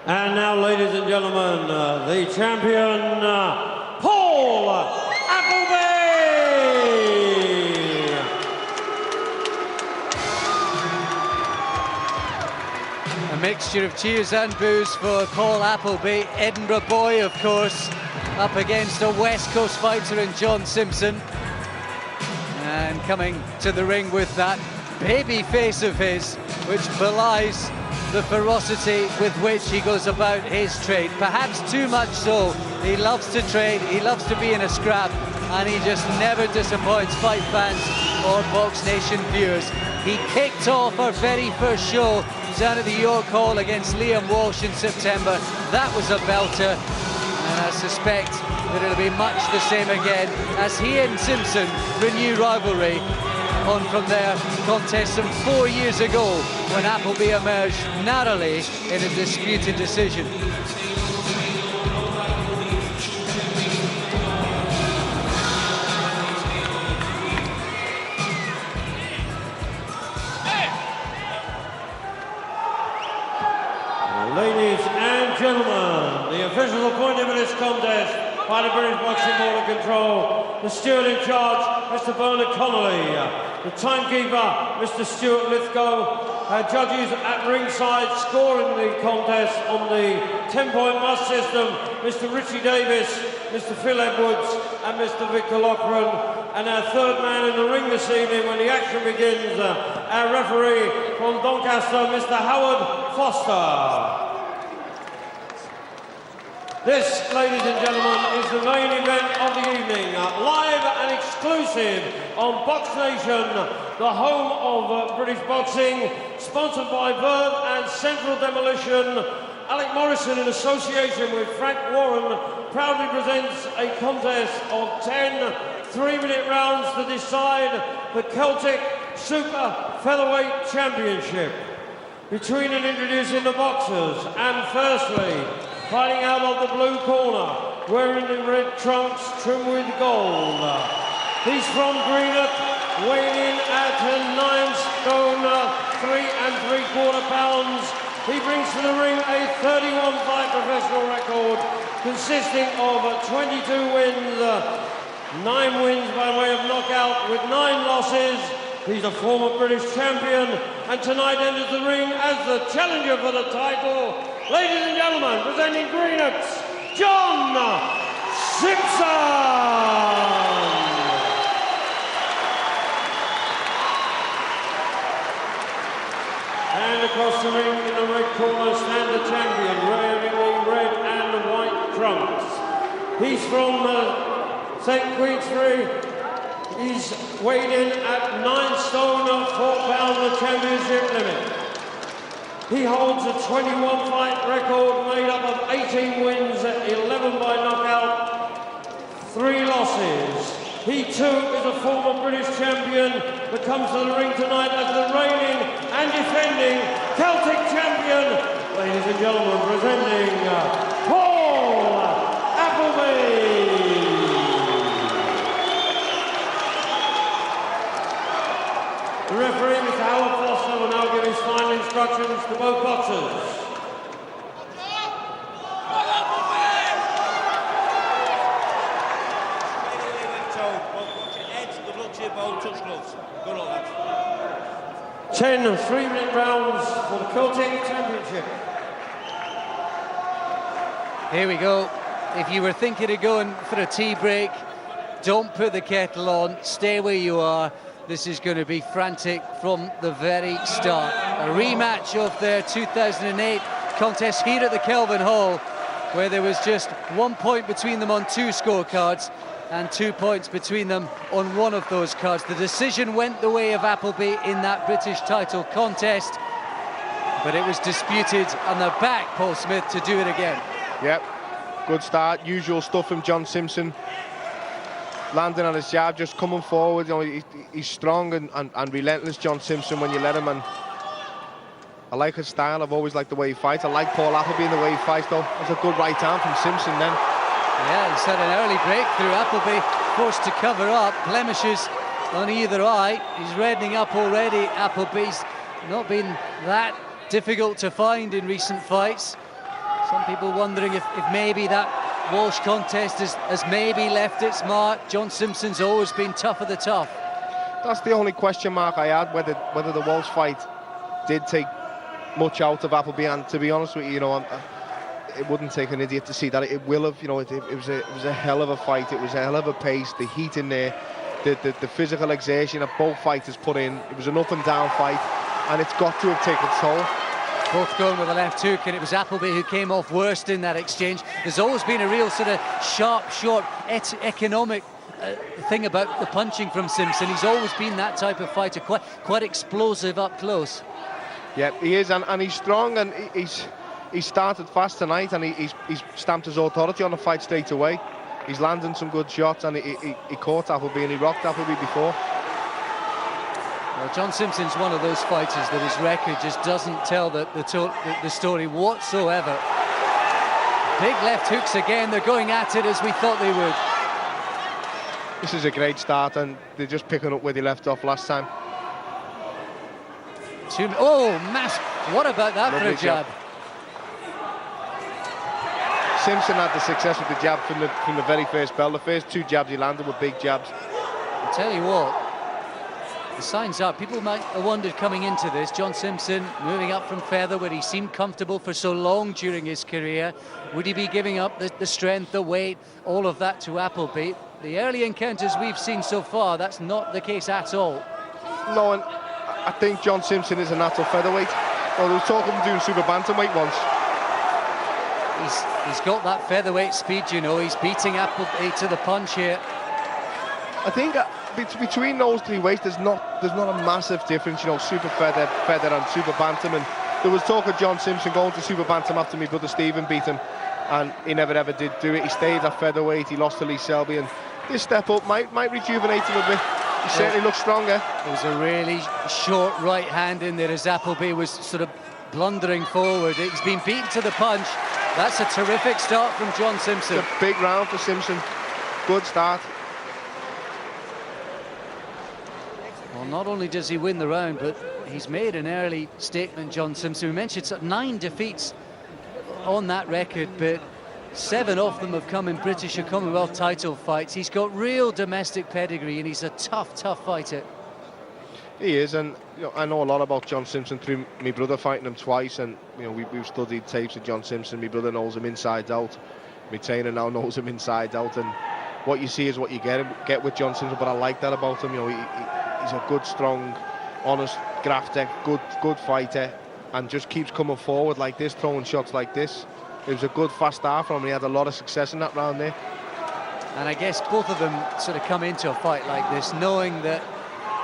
And now, ladies and gentlemen, the champion, Paul Appleby! A mixture of cheers and boos for Paul Appleby, Edinburgh boy, of course, up against a West Coast fighter in John Simpson. And coming to the ring with that baby face of his, which belies the ferocity with which he goes about his trade. Perhaps too much so. He loves to trade, he loves to be in a scrap, and he just never disappoints fight fans or Box Nation viewers. He kicked off our very first show down at the York Hall against Liam Walsh in September. That was a belter, and I suspect that it'll be much the same again as he and Simpson renew rivalry on from their contest some 4 years ago when Appleby emerged narrowly in a disputed decision. Ladies and gentlemen, the officials appointed for this contest by the British Boxing Board of Control, the steward in charge, Mr. Bernard Connolly, the timekeeper, Mr. Stuart Lithgow, judges at ringside scoring the contest on the 10-point must system, Mr. Richie Davis, Mr. Phil Edwards and Mr. Victor Loughran, and our third man in the ring this evening when the action begins, our referee from Doncaster, Mr. Howard Foster. This, ladies and gentlemen, is the main event of the evening, live and exclusive on Box Nation, the home of British boxing, sponsored by Verve and Central Demolition. Alec Morrison, in association with Frank Warren, proudly presents a contest of 10 3-minute rounds to decide the Celtic Super Featherweight Championship. Between and introducing the boxers, and firstly, fighting out of the blue corner, wearing the red trunks trimmed with gold. He's from Greenock, weighing in at 9 stone, 3 3/4 pounds. He brings to the ring a 31-fight professional record consisting of 22 wins, 9 wins by way of knockout with 9 losses. He's a former British champion and tonight enters the ring as the challenger for the title. Ladies and gentlemen, presenting Greenock's John Simpson! And across the ring in the red corner stands the champion, wearing the red and white trunks. He's from St. Queensbury. He's weighed in at 9 stone, 4 pounds, the championship limit. He holds a 21-fight record made up of 18 wins, 11 by knockout, 3 losses. He too is a former British champion that comes to the ring tonight as the reigning and defending Celtic champion. Ladies and gentlemen, presenting Paul Appleby. The referee, Mr. Howard Foster, will now give his final instructions to both boxers. Good on that. 10 3-minute rounds for the Celtic Championship. Here we go. If you were thinking of going for a tea break, don't put the kettle on, stay where you are. This is going to be frantic from the very start. A rematch of their 2008 contest here at the Kelvin Hall, where there was just 1 point between them on 2 scorecards and 2 points between them on one of those cards. The decision went the way of Appleby in that British title contest, but it was disputed on the back, Paul Smith, to do it again. Yep, good start, usual stuff from John Simpson. Landing on his jab, just coming forward. You know, he's strong and relentless, John Simpson, when you let him. And I like his style. I've always liked the way he fights. I like Paul Appleby in the way he fights, though. That's a good right arm from Simpson then. Yeah, he's had an early breakthrough. Appleby forced to cover up, blemishes on either eye. He's reddening up already. Appleby's not been that difficult to find in recent fights. Some people wondering if maybe that Walsh contest has maybe left its mark. John Simpson's always been tough of the tough. That's the only question mark I had, whether the Walsh fight did take much out of Appleby. And to be honest with you, it wouldn't take an idiot to see that it will have. It was a hell of a fight. It was a hell of a pace. The heat in there, the physical exertion that both fighters put in. It was an up and down fight, and it's got to have taken its toll. Both going with a left hook, and it was Appleby who came off worst in that exchange. There's always been a real sort of sharp, short, economic thing about the punching from Simpson. He's always been that type of fighter, quite explosive up close. Yeah, he is, and he's strong, and he started fast tonight, and he's stamped his authority on the fight straight away. He's landing some good shots, and he caught Appleby, and he rocked Appleby before. Well, John Simpson's one of those fighters that his record just doesn't tell the story whatsoever. Big left hooks again. They're going at it as we thought they would. This is a great start, and they're just picking up where they left off last time. Oh, mass! What about that for a jab? Simpson had the success with the jab from the very first bell. The first 2 jabs he landed were big jabs. I'll tell you what. The signs are, people might have wondered coming into this, John Simpson moving up from feather where he seemed comfortable for so long during his career. Would he be giving up the strength, the weight, all of that to Appleby? The early encounters we've seen so far, that's not the case at all. No, and I think John Simpson is a natural featherweight. Well, there was talk of him doing super bantamweight once. He's got that featherweight speed, he's beating Appleby to the punch here. I think between those 3 weights, there's not a massive difference, super feather and super bantam. And there was talk of John Simpson going to super bantam after my brother Stephen beat him, and he never ever did do it. He stayed at featherweight. He lost to Lee Selby, and this step up might rejuvenate him a bit. He certainly looks stronger. There was a really short right hand in there as Appleby was sort of blundering forward. He's been beaten to the punch. That's a terrific start from John Simpson. It's a big round for Simpson. Good start. Well, not only does he win the round, but he's made an early statement, John Simpson. We mentioned 9 defeats on that record, but 7 of them have come in British or Commonwealth title fights. He's got real domestic pedigree, and he's a tough fighter. He is, and I know a lot about John Simpson through my brother fighting him twice, and we've studied tapes of John Simpson. My brother knows him inside out. My trainer now knows him inside out, and what you see is what you get with John Simpson. But I like that about him. He's a good, strong, honest grafter, good fighter, and just keeps coming forward like this, throwing shots like this. It was a good fast start from him. He had a lot of success in that round there. And I guess both of them sort of come into a fight like this knowing that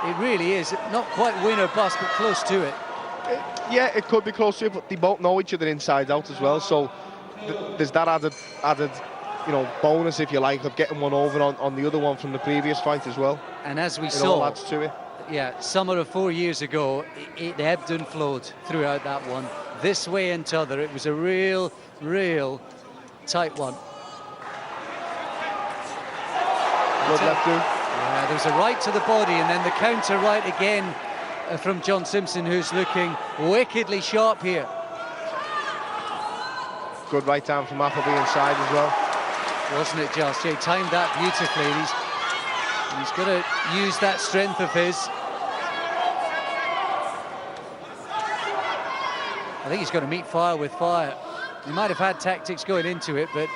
it really is not quite win or bust, but close to it. Yeah, it could be close to it, but they both know each other inside out as well. So there's that added bonus, if you like, of getting one over on the other one from the previous fight as well. And as we saw, saw, adds to it. Yeah, summer of 4 years ago, it ebbed and flowed throughout that one. This way and t'other, it was a real tight one. Good left hook. Yeah, there was a right to the body, and then the counter right again from John Simpson, who's looking wickedly sharp here. Good right hand from Appleby inside as well. Wasn't it just? He timed that beautifully, and he's got to use that strength of his. I think he's got to meet fire with fire. He might have had tactics going into it, but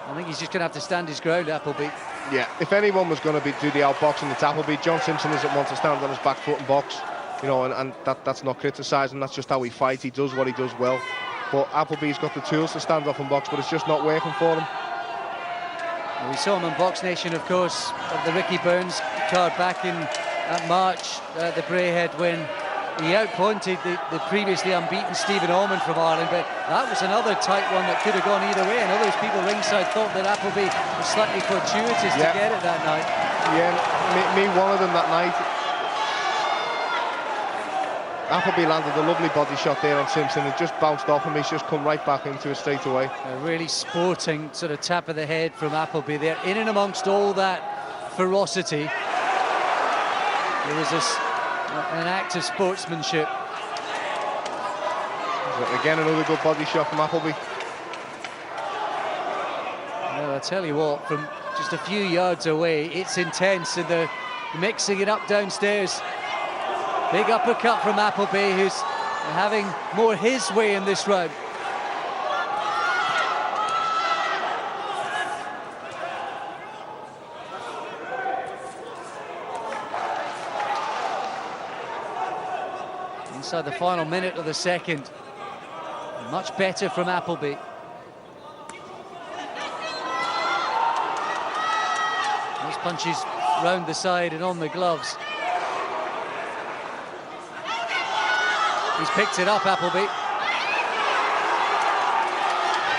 I think he's just going to have to stand his ground, Appleby. Yeah, if anyone was going to do the outboxing, it's Appleby. John Simpson isn't one to stand on his back foot and box, and that's not criticising. That's just how he fights. He does what he does well. But Appleby's got the tools to stand off and box, but it's just not working for him. Well, we saw him on Box Nation, of course, of the Ricky Burns card back in March, the Brayhead, when he outpointed the previously unbeaten Stephen Allman from Ireland. But that was another tight one that could have gone either way, and all those people ringside thought that Appleby was slightly fortuitous to get it that night. Yeah, me one of them that night. Appleby landed a lovely body shot there on Simpson. It just bounced off him. He's just come right back into it straight away. A really sporting sort of tap of the head from Appleby there. In and amongst all that ferocity, there was an act of sportsmanship. Again, another good body shot from Appleby. tell you what, from just a few yards away, it's intense, and they're mixing it up downstairs. Big uppercut from Appleby, who's having more his way in this round. Inside the final minute of the second. Much better from Appleby. Those punches round the side and on the gloves. He's picked it up, Appleby.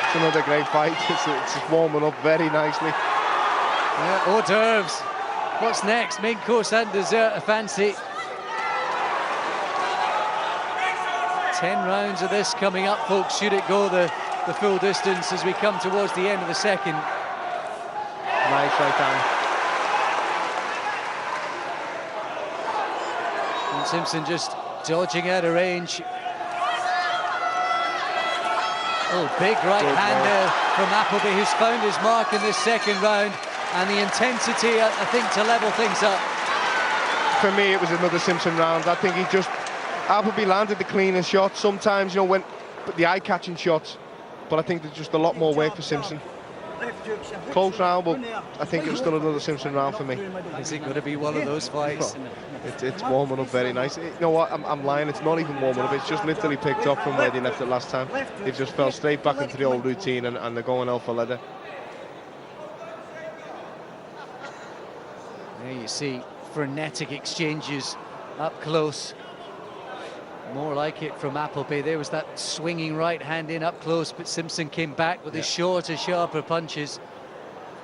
It's another great fight. It's warming up very nicely. Yeah, hors d'oeuvres. What's next? Main course and dessert, a fancy. 10 rounds of this coming up, folks. Should it go the full distance as we come towards the end of the second. Nice right hand. And Simpson just dodging out of range. Oh, big right hand there from Appleby, who's found his mark in this second round. And the intensity, I think, to level things up. For me, it was another Simpson round. I think Appleby landed the cleanest shots. Sometimes, you know, when the eye-catching shots, but I think there's just a lot more work for Simpson. Close round, but I think it's still another Simpson round for me. Is it going to be one of those fights? It's warming up very nice. You know what? I'm lying. It's not even warming up. It's just literally picked up from where they left it last time. They've just fell straight back into the old routine, and they're going out for leather. There you see frenetic exchanges up close. More like it from Appleby. There was that swinging right hand in up close, but Simpson came back with his shorter, sharper punches.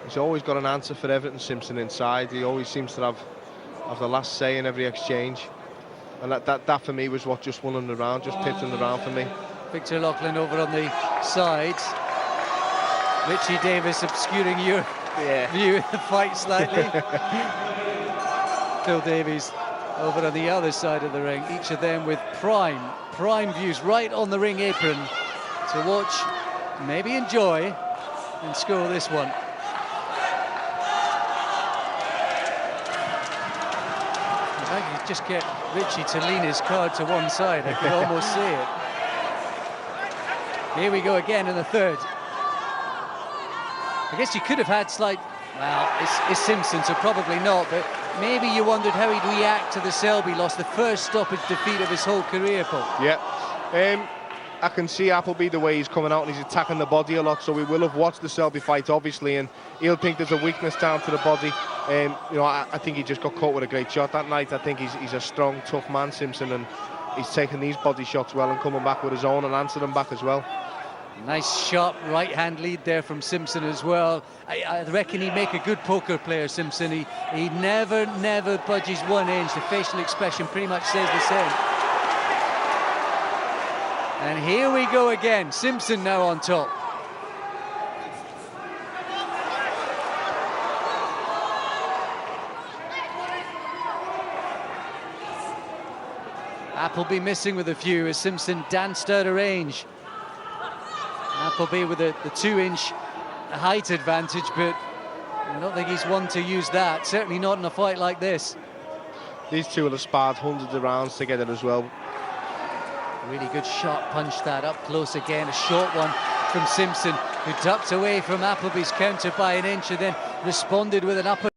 He's always got an answer for everything, Simpson, inside. He always seems to have the last say in every exchange. And that for me was what just won him the round, just pitching the round for me. Victor Loughlin over on the sides. Richie Davis obscuring your view of the fight slightly. Phil Davies over on the other side of the ring, each of them with prime views right on the ring apron to watch, maybe enjoy, and score this one. If I could just get Richie to lean his card to one side, I could almost see it. Here we go again in the third. I guess you could have had slight, well, it's Simpson, so probably not, but maybe you wondered how he'd react to the Selby loss, the first stoppage defeat of his whole career, Paul. Yeah. I can see Appleby the way he's coming out and he's attacking the body a lot, so we will have watched the Selby fight, obviously, and he'll think there's a weakness down to the body. You know, I think he just got caught with a great shot that night. I think he's a strong, tough man, Simpson, and he's taking these body shots well and coming back with his own and answering them back as well. Nice sharp right hand lead there from Simpson as well. I reckon he'd make a good poker player, Simpson. He never budges 1 inch. The facial expression pretty much says the same. And here we go again. Simpson now on top. Appleby missing with a few as Simpson danced out of range. Appleby with the 2-inch height advantage, but I don't think he's one to use that, certainly not in a fight like this. These two will have sparred hundreds of rounds together as well. Really good sharp punch that up close again, a short one from Simpson, who ducked away from Appleby's counter by 1 inch and then responded with an upper